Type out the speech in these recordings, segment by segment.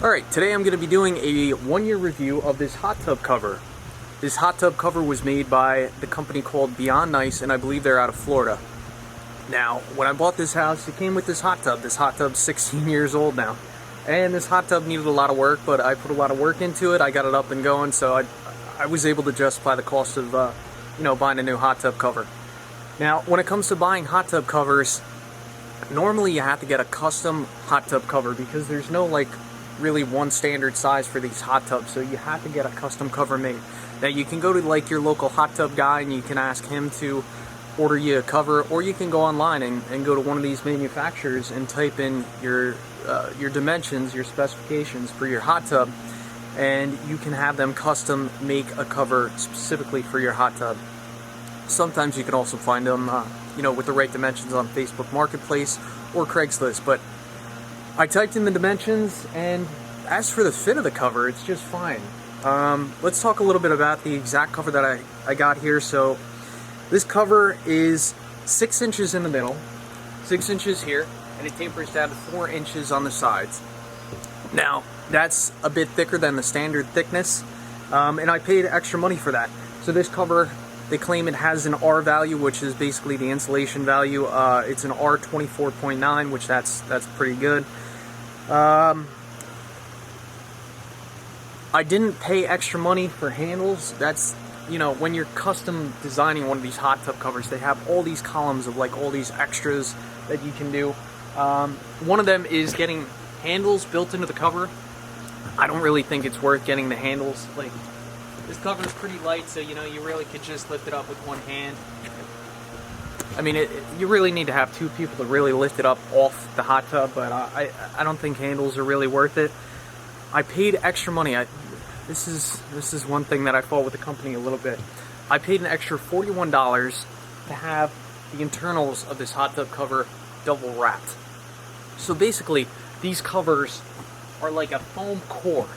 Alright, today I'm going to be doing a one-year review of this hot tub cover. This hot tub cover was made by the company called Beyond Nice, and I believe they're out of Florida. Now, when I bought this house, it came with this hot tub. This hot tub's 16 years old now. And this hot tub needed a lot of work, but I put a lot of work into it. I got it up and going, so I was able to justify the cost of buying a new hot tub cover. Now, when it comes to buying hot tub covers, normally you have to get a custom hot tub cover because there's no really one standard size for these hot tubs, so you have to get a custom cover made. Now you can go to your local hot tub guy and you can ask him to order you a cover, or you can go online and go to one of these manufacturers and type in your dimensions, your specifications for your hot tub, and you can have them custom make a cover specifically for your hot tub. Sometimes you can also find them with the right dimensions on Facebook Marketplace or Craigslist, but I typed in the dimensions, and as for the fit of the cover, it's just fine. Let's talk a little bit about the exact cover that I got here. So this cover is 6 inches in the middle, 6 inches here, and it tapers down to 4 inches on the sides. Now, that's a bit thicker than the standard thickness, and I paid extra money for that. So this cover, they claim it has an R value, which is basically the insulation value. It's an R24.9, which that's pretty good. I didn't pay extra money for handles. That's, when you're custom designing one of these hot tub covers, they have all these columns of all these extras that you can do. One of them is getting handles built into the cover. I don't really think it's worth getting the handles. This cover is pretty light, so you really could just lift it up with one hand. I mean, you really need to have two people to really lift it up off the hot tub, but I don't think handles are really worth it. I paid extra money. This is one thing that I fought with the company a little bit. I paid an extra $41 to have the internals of this hot tub cover double wrapped. So basically, these covers are like a foam core.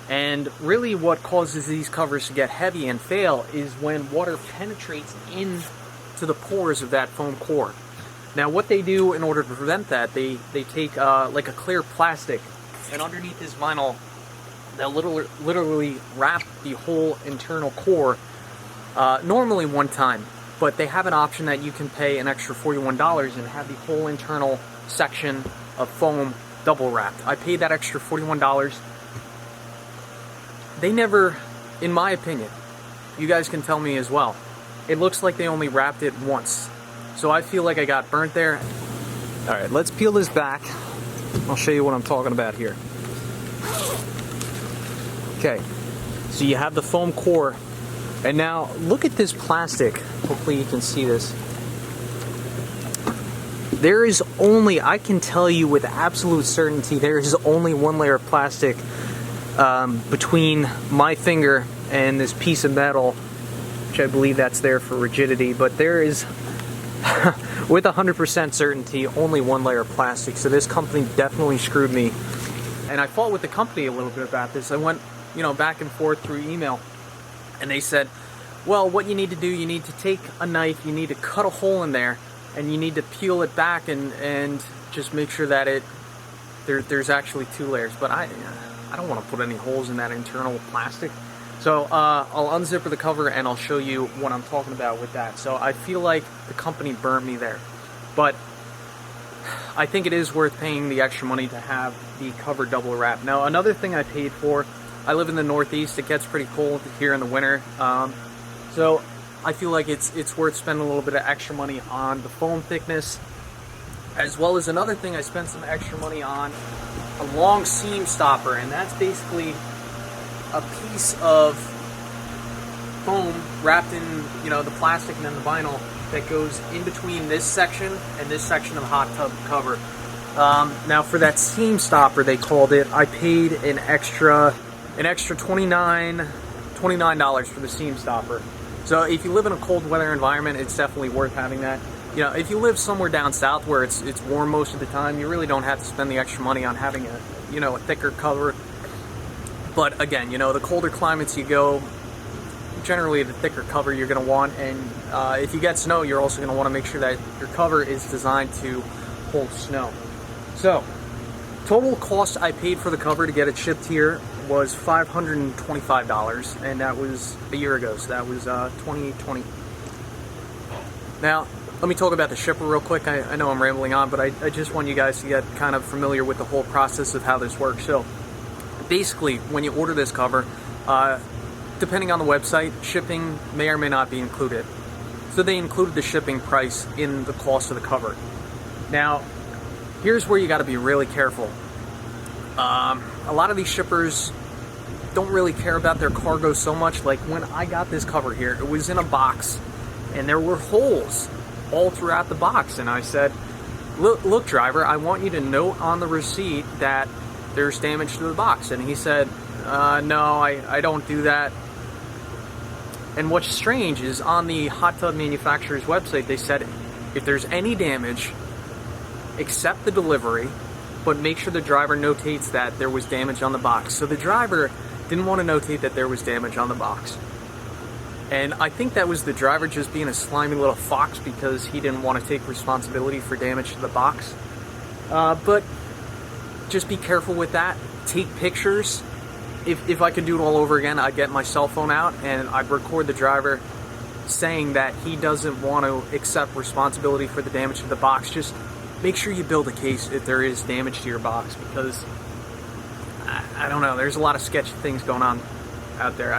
And really what causes these covers to get heavy and fail is when water penetrates into the pores of that foam core. Now what they do in order to prevent that, they take like a clear plastic, and underneath this vinyl, they'll literally wrap the whole internal core, normally one time, but they have an option that you can pay an extra $41 and have the whole internal section of foam double wrapped. I paid that extra $41. They never, in my opinion, you guys can tell me as well, it looks like they only wrapped it once. So I feel like I got burnt there. Alright, let's peel this back. I'll show you what I'm talking about here. Okay, so you have the foam core, and now look at this plastic. Hopefully you can see this. There is only, I can tell you with absolute certainty, there is only one layer of plastic between my finger and this piece of metal, which I believe that's there for rigidity, but there is with 100% certainty only one layer of plastic. So this company definitely screwed me, and I fought with the company a little bit about this. I went back and forth through email, and they said, well, what you need to do, you need to take a knife, you need to cut a hole in there, and you need to peel it back and just make sure that there's actually 2 layers. But I don't want to put any holes in that internal plastic. So I'll unzip the cover and I'll show you what I'm talking about with that. So I feel like the company burnt me there. But I think it is worth paying the extra money to have the cover double wrapped. Now another thing I paid for, I live in the Northeast, it gets pretty cold here in the winter. So I feel like it's worth spending a little bit of extra money on the foam thickness. As well as another thing I spent some extra money on, a long seam stopper, and that's basically a piece of foam wrapped in the plastic and then the vinyl that goes in between this section and this section of the hot tub cover. Now for that seam stopper, they called it, I paid an extra $29 for the seam stopper. So if you live in a cold weather environment, it's definitely worth having that. If you live somewhere down south where it's warm most of the time, you really don't have to spend the extra money on having a thicker cover. But again, the colder climates you go, generally the thicker cover you're going to want, and if you get snow, you're also going to want to make sure that your cover is designed to hold snow. So Total cost I paid for the cover to get it shipped here was $525, and that was a year ago, so that was 2020. Now, let me talk about the shipper real quick. I know I'm rambling on, but I just want you guys to get kind of familiar with the whole process of how this works. So, basically, when you order this cover, depending on the website, shipping may or may not be included. So they included the shipping price in the cost of the cover. Now, here's where you got to be really careful. A lot of these shippers don't really care about their cargo so much. Like when I got this cover here, it was in a box and there were holes all throughout the box. And I said, look driver, I want you to note on the receipt that there's damage to the box. And he said, no, I don't do that. And what's strange is on the hot tub manufacturer's website, they said if there's any damage, accept the delivery, but make sure the driver notates that there was damage on the box. So the driver didn't want to notate that there was damage on the box. And I think that was the driver just being a slimy little fox because he didn't want to take responsibility for damage to the box. But just be careful with that. Take pictures. If I could do it all over again, I'd get my cell phone out and I'd record the driver saying that he doesn't want to accept responsibility for the damage to the box. Just make sure you build a case if there is damage to your box, because I don't know, there's a lot of sketchy things going on out there.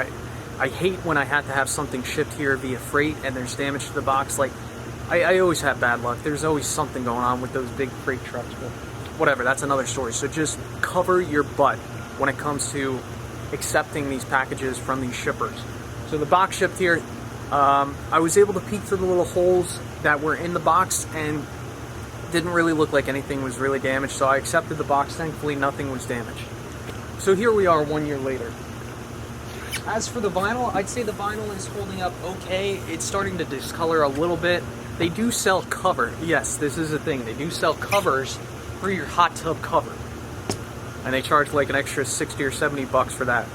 I hate when I have to have something shipped here via freight and there's damage to the box. Like, I always have bad luck. There's always something going on with those big freight trucks, but whatever, that's another story. So just cover your butt when it comes to accepting these packages from these shippers. So the box shipped here, I was able to peek through the little holes that were in the box and didn't really look like anything was really damaged, so I accepted the box. Thankfully, nothing was damaged. So here we are 1 year later. As for the vinyl, I'd say the vinyl is holding up okay. It's starting to discolor a little bit. They do sell cover. Yes, this is a thing. They do sell covers for your hot tub cover. And they charge like an extra 60 or 70 bucks for that.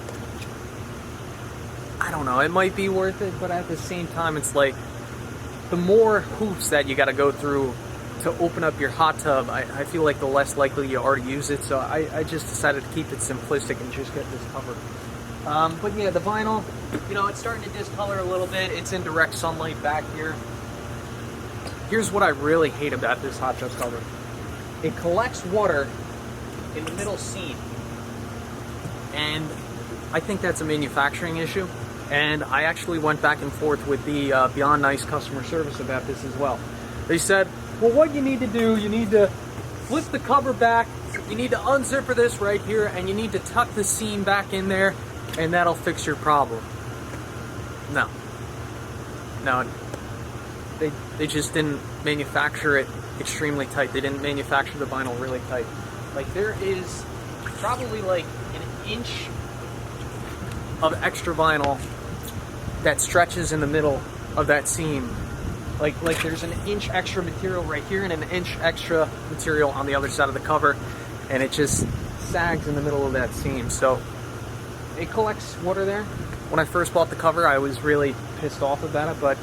I don't know, it might be worth it, but at the same time, it's like the more hoops that you gotta go through to open up your hot tub, I feel like the less likely you are to use it, so I just decided to keep it simplistic and just get this cover. But yeah, the vinyl, you know, it's starting to discolor a little bit. It's in direct sunlight back here. Here's what I really hate about this hot tub cover. It collects water in the middle seam, and I think that's a manufacturing issue. And I actually went back and forth with the Beyond Nice customer service about this as well. They said, well, what you need to do, you need to flip the cover back, you need to unzipper this right here, and you need to tuck the seam back in there, and that'll fix your problem. No. They just didn't manufacture it extremely tight. They didn't manufacture the vinyl really tight. Like, there is probably like an inch of extra vinyl that stretches in the middle of that seam. Like there's an inch extra material right here and an inch extra material on the other side of the cover, and it just sags in the middle of that seam. So it collects water there. When I first bought the cover, I was really pissed off about it, but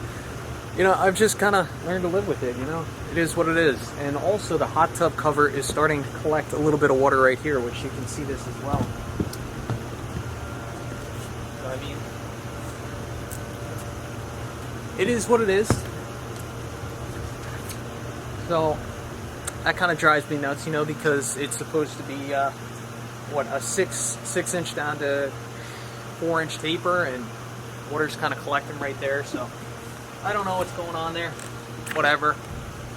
you know, I've just kind of learned to live with it, you know? It is what it is. And also the hot tub cover is starting to collect a little bit of water right here, which you can see this as well. So, I mean, it is what it is. So that kind of drives me nuts, you know, because it's supposed to be, what, a 6 inch down to 4 inch taper, and water's kind of collecting right there, so I don't know what's going on there. Whatever.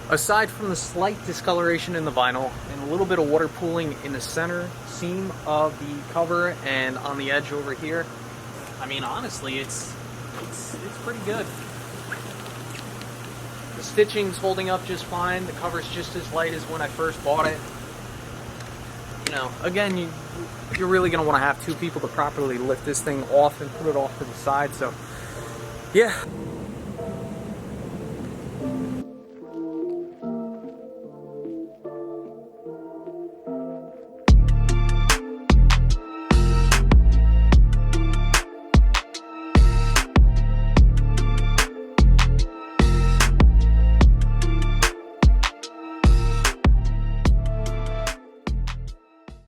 Aside from the slight discoloration in the vinyl and a little bit of water pooling in the center seam of the cover and on the edge over here, I mean, honestly, it's pretty good. The stitching's holding up just fine. The cover's just as light as when I first bought it. You know, again, you're really going to want to have two people to properly lift this thing off and put it off to the side. So, yeah.